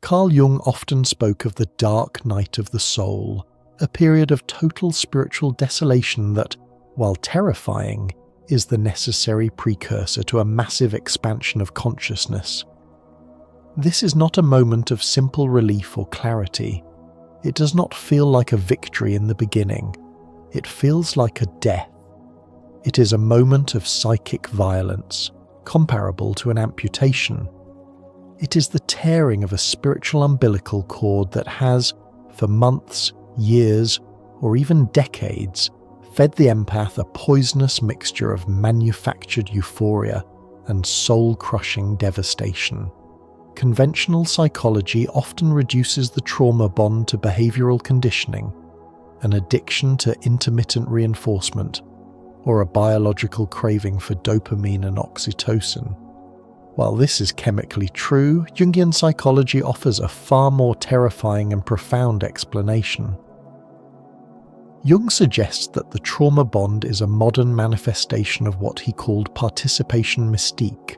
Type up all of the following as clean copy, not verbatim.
Carl Jung often spoke of the dark night of the soul, a period of total spiritual desolation that, while terrifying, is the necessary precursor to a massive expansion of consciousness. This is not a moment of simple relief or clarity. It does not feel like a victory in the beginning. It feels like a death. It is a moment of psychic violence, comparable to an amputation. It is the tearing of a spiritual umbilical cord that has, for months, years, or even decades, fed the empath a poisonous mixture of manufactured euphoria and soul-crushing devastation. Conventional psychology often reduces the trauma bond to behavioral conditioning, an addiction to intermittent reinforcement, or a biological craving for dopamine and oxytocin. While this is chemically true, Jungian psychology offers a far more terrifying and profound explanation. Jung suggests that the trauma bond is a modern manifestation of what he called participation mystique.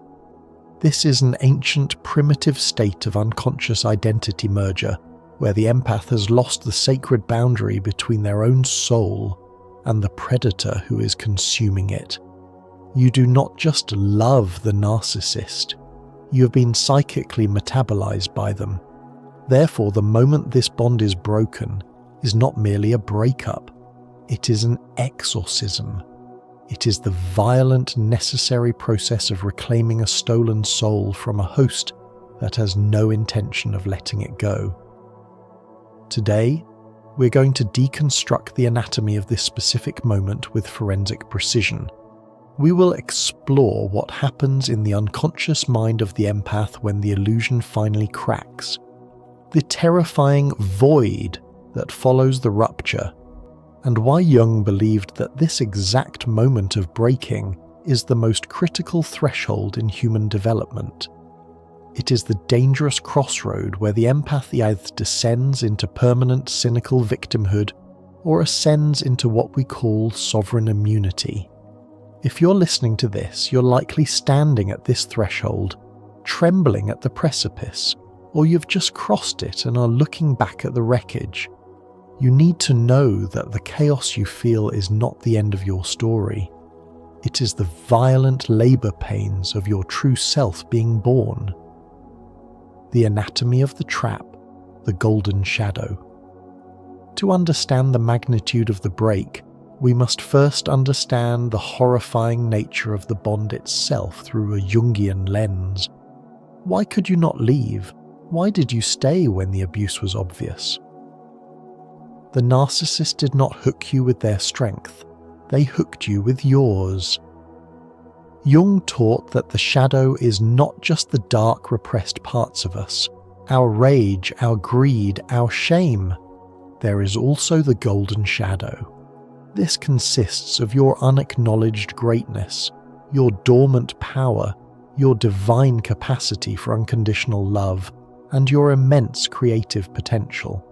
This is an ancient, primitive state of unconscious identity merger, where the empath has lost the sacred boundary between their own soul and the predator who is consuming it. You do not just love the narcissist, you have been psychically metabolized by them. Therefore, the moment this bond is broken is not merely a breakup, it is an exorcism. It is the violent, necessary process of reclaiming a stolen soul from a host that has no intention of letting it go. Today, we're going to deconstruct the anatomy of this specific moment with forensic precision. We will explore what happens in the unconscious mind of the empath when the illusion finally cracks, the terrifying void that follows the rupture, and why Jung believed that this exact moment of breaking is the most critical threshold in human development. It is the dangerous crossroad where the empath either descends into permanent cynical victimhood or ascends into what we call sovereign immunity. If you're listening to this, you're likely standing at this threshold, trembling at the precipice, or you've just crossed it and are looking back at the wreckage. You need to know that the chaos you feel is not the end of your story. It is the violent labor pains of your true self being born. The anatomy of the trap, the golden shadow. To understand the magnitude of the break, we must first understand the horrifying nature of the bond itself through a Jungian lens. Why could you not leave? Why did you stay when the abuse was obvious? The narcissist did not hook you with their strength, they hooked you with yours. Jung taught that the shadow is not just the dark repressed parts of us, our rage, our greed, our shame. There is also the golden shadow. This consists of your unacknowledged greatness, your dormant power, your divine capacity for unconditional love, and your immense creative potential.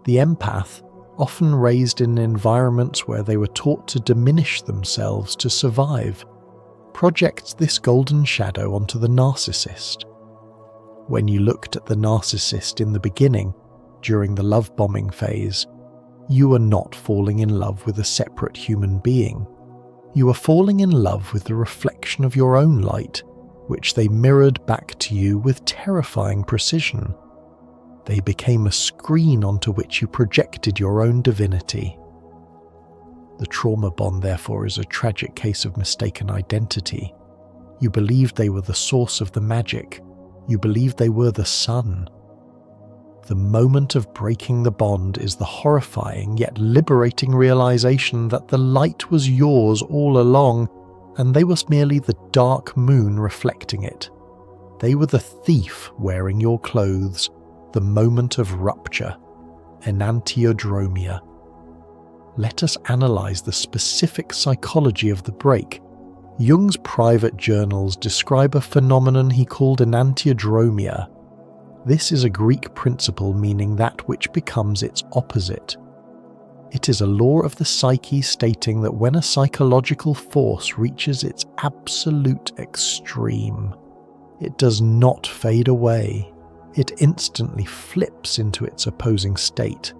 The empath, often raised in environments where they were taught to diminish themselves to survive, projects this golden shadow onto the narcissist. When you looked at the narcissist in the beginning, during the love bombing phase, you were not falling in love with a separate human being. You were falling in love with the reflection of your own light, which they mirrored back to you with terrifying precision. They became a screen onto which you projected your own divinity. The trauma bond, therefore, is a tragic case of mistaken identity. You believed they were the source of the magic. You believed they were the sun. The moment of breaking the bond is the horrifying yet liberating realization that the light was yours all along, and they was merely the dark moon reflecting it. They were the thief wearing your clothes, the moment of rupture, enantiodromia. Let us analyze the specific psychology of the break. Jung's private journals describe a phenomenon he called enantiodromia. This is a Greek principle meaning that which becomes its opposite. It is a law of the psyche stating that when a psychological force reaches its absolute extreme, it does not fade away. it instantly flips into its opposing state.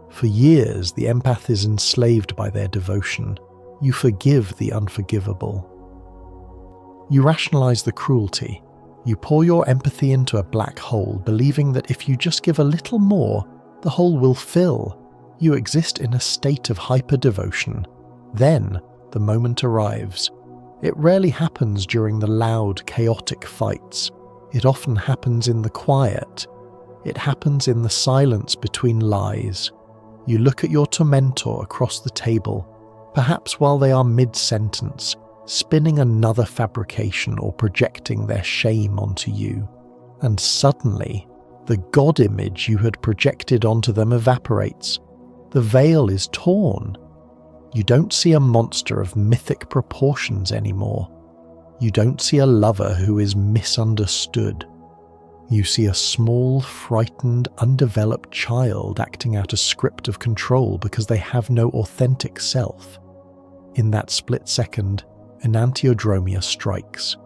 For years, the empath is enslaved by their devotion. You forgive the unforgivable. You rationalize the cruelty. You pour your empathy into a black hole, believing that if you just give a little more, the hole will fill. You exist in a state of hyper-devotion. Then, the moment arrives. It rarely happens during the loud, chaotic fights. It often happens in the quiet. It happens in the silence between lies. You look at your tormentor across the table, perhaps while they are mid-sentence, spinning another fabrication or projecting their shame onto you. And suddenly, the God image you had projected onto them evaporates. The veil is torn. You don't see a monster of mythic proportions anymore. You don't see a lover who is misunderstood. You see a small, frightened, undeveloped child acting out a script of control because they have no authentic self. In that split second, enantiodromia strikes.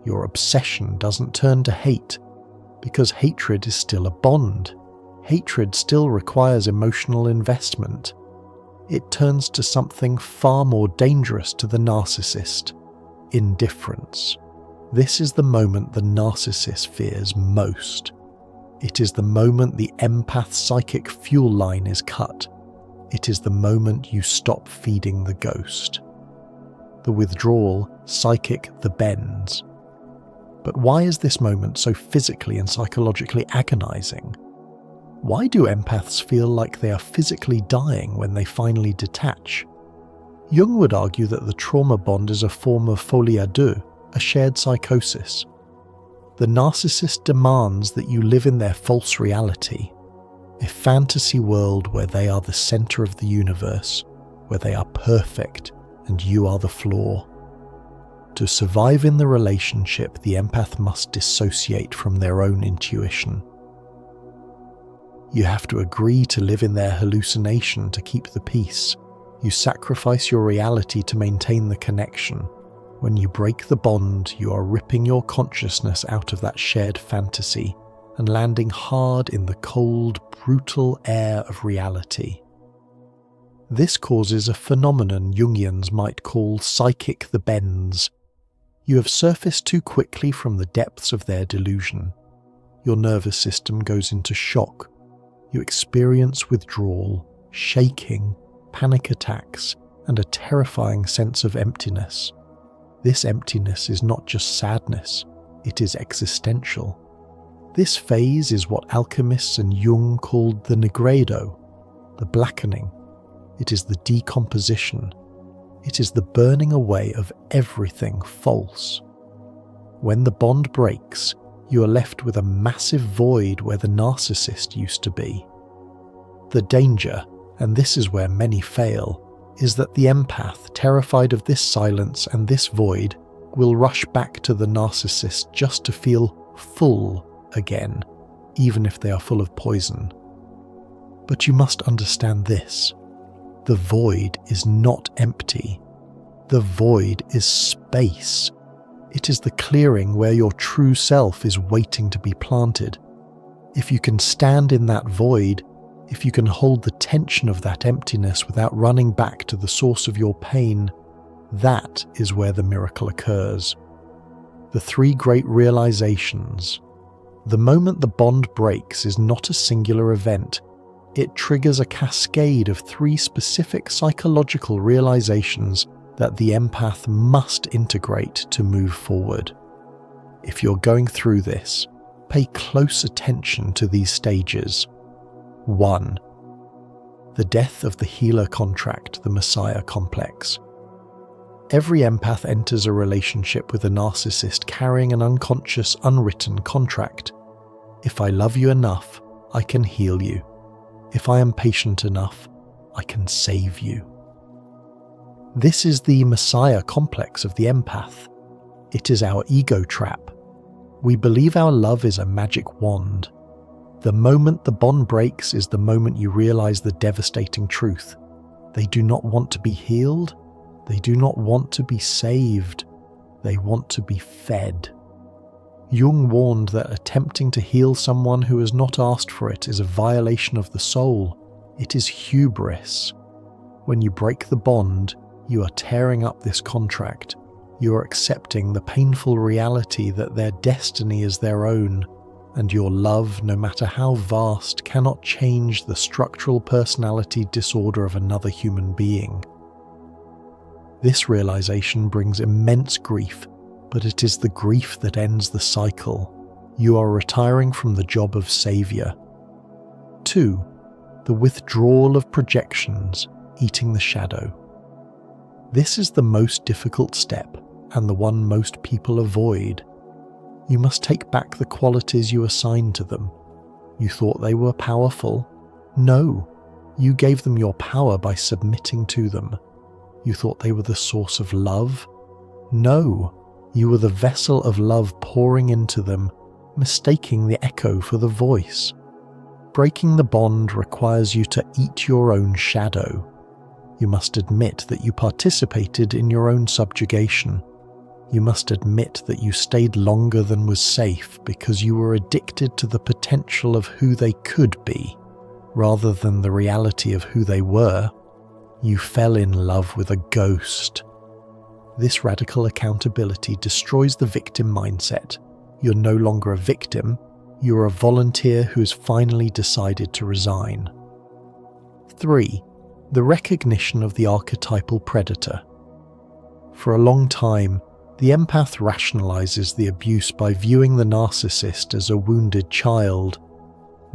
Your obsession doesn't turn to hate, because hatred is still a bond. Hatred still requires emotional investment. It turns to something far more dangerous to the narcissist: indifference. This is the moment the narcissist fears most. It is the moment the empath psychic fuel line is cut. It is the moment you stop feeding the ghost. The withdrawal, psychic, the bends. But why is this moment so physically and psychologically agonizing? Why do empaths feel like they are physically dying when they finally detach? Jung would argue that the trauma bond is a form of folie à deux, a shared psychosis. The narcissist demands that you live in their false reality, a fantasy world where they are the center of the universe, where they are perfect and you are the flaw. To survive in the relationship, the empath must dissociate from their own intuition. You have to agree to live in their hallucination to keep the peace. You sacrifice your reality to maintain the connection. When you break the bond, you are ripping your consciousness out of that shared fantasy and landing hard in the cold, brutal air of reality. This causes a phenomenon Jungians might call psychic the bends. You have surfaced too quickly from the depths of their delusion. Your nervous system goes into shock. You experience withdrawal, shaking, panic attacks, and a terrifying sense of emptiness. This emptiness is not just sadness, it is existential. This phase is what alchemists and Jung called the negredo, the blackening. It is the decomposition. It is the burning away of everything false. When the bond breaks, you are left with a massive void where the narcissist used to be. The danger, and this is where many fail, is that the empath, terrified of this silence and this void, will rush back to the narcissist just to feel full again, even if they are full of poison. But you must understand this. The void is not empty. The void is space. It is the clearing where your true self is waiting to be planted. If you can stand in that void, if you can hold the tension of that emptiness without running back to the source of your pain, that is where the miracle occurs. The three great realizations. The moment the bond breaks is not a singular event. It triggers a cascade of three specific psychological realizations that the empath must integrate to move forward. If you're going through this, pay close attention to these stages. 1. The death of the healer contract, the Messiah complex. Every empath enters a relationship with a narcissist carrying an unconscious, unwritten contract. If I love you enough, I can heal you. If I am patient enough, I can save you. This is the Messiah complex of the empath. It is our ego trap. We believe our love is a magic wand. The moment the bond breaks is the moment you realize the devastating truth. They do not want to be healed. They do not want to be saved. They want to be fed. Jung warned that attempting to heal someone who has not asked for it is a violation of the soul. It is hubris. When you break the bond, you are tearing up this contract. You are accepting the painful reality that their destiny is their own, and your love, no matter how vast, cannot change the structural personality disorder of another human being. This realization brings immense grief, but it is the grief that ends the cycle. You are retiring from the job of savior. 2. The withdrawal of projections, eating the shadow. This is the most difficult step, and the one most people avoid. You must take back the qualities you assigned to them. You thought they were powerful? No, you gave them your power by submitting to them. You thought they were the source of love? No, you were the vessel of love pouring into them, mistaking the echo for the voice. Breaking the bond requires you to eat your own shadow. You must admit that you participated in your own subjugation. You must admit that you stayed longer than was safe because you were addicted to the potential of who they could be, rather than the reality of who they were. You fell in love with a ghost. This radical accountability destroys the victim mindset. You're no longer a victim, you're a volunteer who has finally decided to resign. 3. The recognition of the archetypal predator. For a long time, the empath rationalizes the abuse by viewing the narcissist as a wounded child.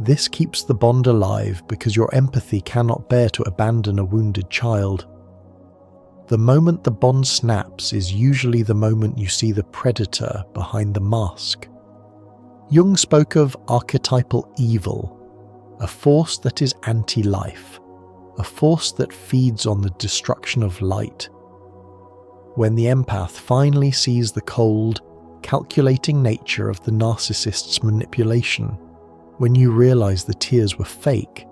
This keeps the bond alive because your empathy cannot bear to abandon a wounded child. The moment the bond snaps is usually the moment you see the predator behind the mask. Jung spoke of archetypal evil, a force that is anti-life, a force that feeds on the destruction of light. When the empath finally sees the cold, calculating nature of the narcissist's manipulation, when you realize the tears were fake,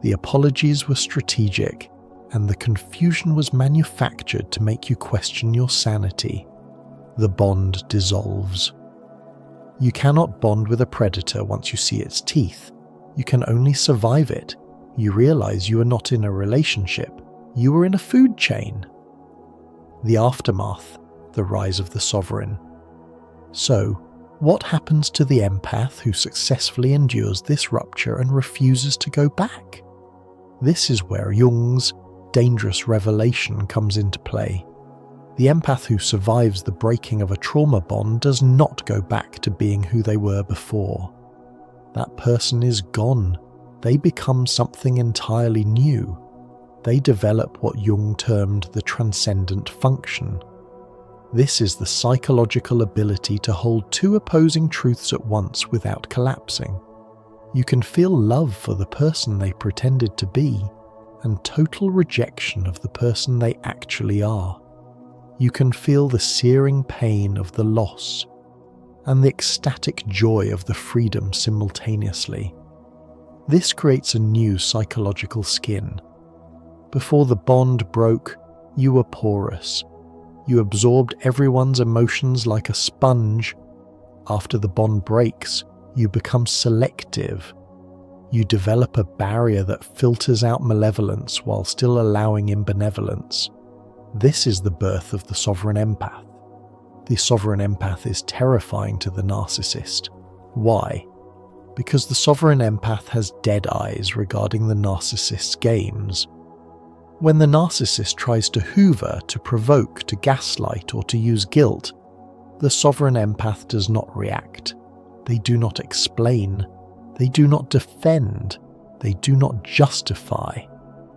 the apologies were strategic, and the confusion was manufactured to make you question your sanity, the bond dissolves. You cannot bond with a predator once you see its teeth. You can only survive it. You realize you are not in a relationship. You are in a food chain. The aftermath, the rise of the sovereign. So, what happens to the empath who successfully endures this rupture and refuses to go back? This is where Jung's dangerous revelation comes into play. The empath who survives the breaking of a trauma bond does not go back to being who they were before. That person is gone. They become something entirely new. They develop what Jung termed the transcendent function. This is the psychological ability to hold two opposing truths at once without collapsing. You can feel love for the person they pretended to be, and total rejection of the person they actually are. You can feel the searing pain of the loss, and the ecstatic joy of the freedom simultaneously. This creates a new psychological skin. Before the bond broke, you were porous. You absorbed everyone's emotions like a sponge. After the bond breaks, you become selective. You develop a barrier that filters out malevolence while still allowing imbenevolence. This is the birth of the sovereign empath. The sovereign empath is terrifying to the narcissist. Why? Because the sovereign empath has dead eyes regarding the narcissist's games. When the narcissist tries to hoover, to provoke, to gaslight, or to use guilt, the sovereign empath does not react. They do not explain. They do not defend. They do not justify.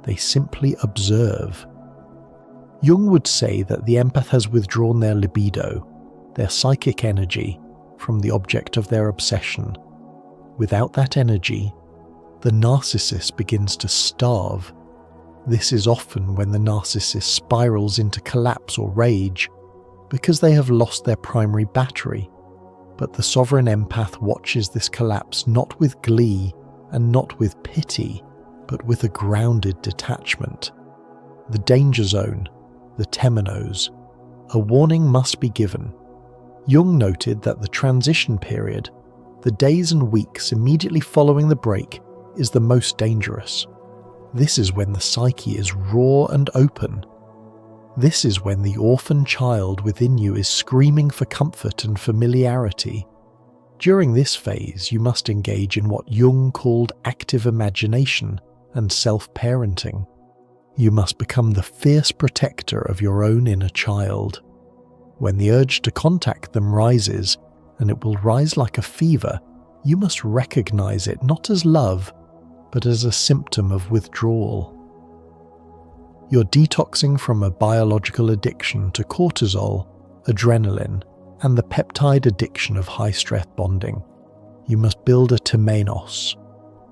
They simply observe. Jung would say that the empath has withdrawn their libido, their psychic energy, from the object of their obsession. Without that energy, the narcissist begins to starve. This is often when the narcissist spirals into collapse or rage, because they have lost their primary battery. But the sovereign empath watches this collapse not with glee and not with pity, but with a grounded detachment. The danger zone, the temenos. A warning must be given. Jung noted that the transition period, the days and weeks immediately following the break, is the most dangerous. This is when the psyche is raw and open. This is when the orphan child within you is screaming for comfort and familiarity. During this phase, you must engage in what Jung called active imagination and self-parenting. You must become the fierce protector of your own inner child. When the urge to contact them rises, and it will rise like a fever, you must recognize it not as love, but as a symptom of withdrawal. You're detoxing from a biological addiction to cortisol, adrenaline, and the peptide addiction of high-stress bonding. You must build a temenos.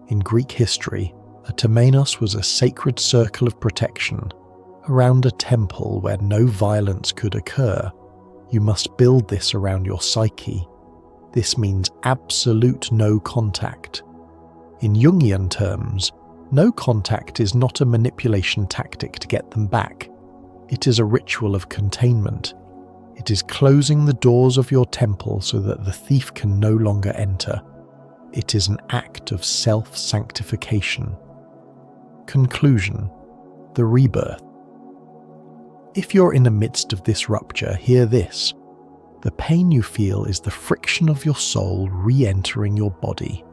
In Greek history, a temenos was a sacred circle of protection around a temple where no violence could occur. You must build this around your psyche. This means absolute no contact. In Jungian terms, no contact is not a manipulation tactic to get them back. It is a ritual of containment. It is closing the doors of your temple so that the thief can no longer enter. It is an act of self-sanctification. Conclusion: the rebirth. If you're in the midst of this rupture, hear this. The pain you feel is the friction of your soul re-entering your body.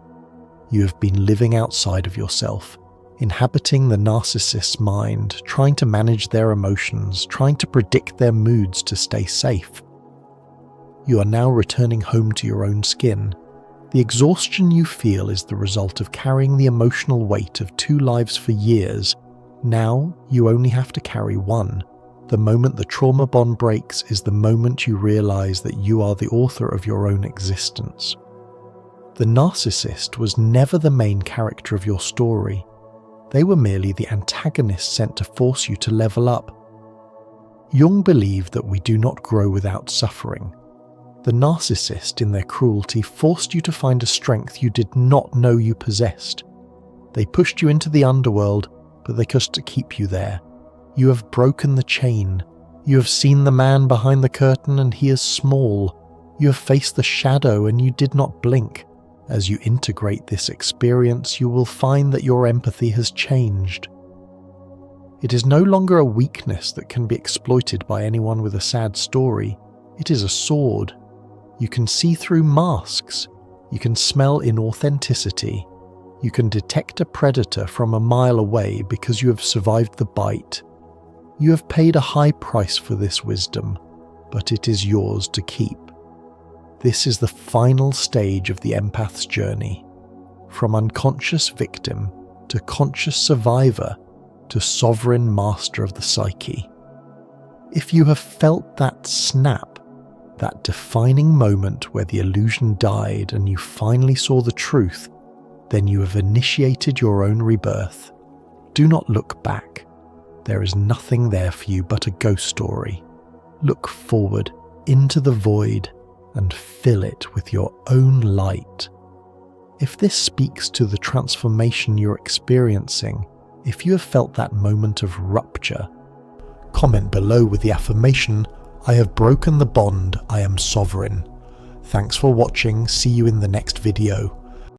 You have been living outside of yourself, inhabiting the narcissist's mind, trying to manage their emotions, trying to predict their moods to stay safe. You are now returning home to your own skin. The exhaustion you feel is the result of carrying the emotional weight of 2 lives for years. Now you only have to carry one. The moment the trauma bond breaks is the moment you realize that you are the author of your own existence. The narcissist was never the main character of your story. They were merely the antagonist sent to force you to level up. Jung believed that we do not grow without suffering. The narcissist, in their cruelty, forced you to find a strength you did not know you possessed. They pushed you into the underworld, but they couldn't keep you there. You have broken the chain. You have seen the man behind the curtain and he is small. You have faced the shadow and you did not blink. As you integrate this experience, you will find that your empathy has changed. It is no longer a weakness that can be exploited by anyone with a sad story. It is a sword. You can see through masks. You can smell inauthenticity. You can detect a predator from a mile away because you have survived the bite. You have paid a high price for this wisdom, but it is yours to keep. This is the final stage of the empath's journey, from unconscious victim to conscious survivor to sovereign master of the psyche. If you have felt that snap, that defining moment where the illusion died and you finally saw the truth, then you have initiated your own rebirth. Do not look back. There is nothing there for you but a ghost story. Look forward into the void and fill it with your own light. If this speaks to the transformation you're experiencing, if you have felt that moment of rupture, comment below with the affirmation, "I have broken the bond, I am sovereign." Thanks for watching, see you in the next video.